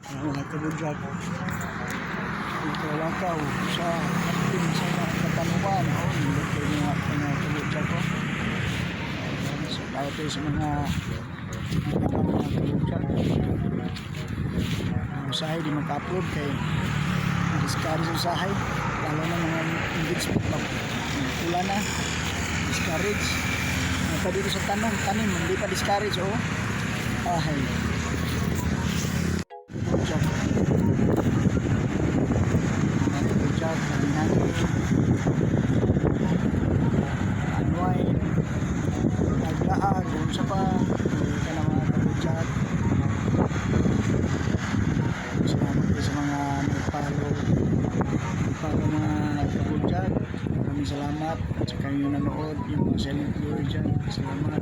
Mga kabudyag. Ito lang ka, sa ating sa katanungan. Hindi ko mga kabudyag ko. So, tayo tayo sa mga kabudyag. Usahay di mag-upload kay discourage sa usahay. Lalo na mga engagement pa. Pula na. Discourage. Nata dito sa tanim, hindi pa discourage, oh. Ay. Kabudyag. Kabudyag, hangin. Anway. Naglaag, kung sa pa. Ka na mga kabudyag. Salamat po sa mga nagpalo mga kabudyag. Maraming salamat sa kanyang nanood, yung mga silent viewer dyan. Salamat.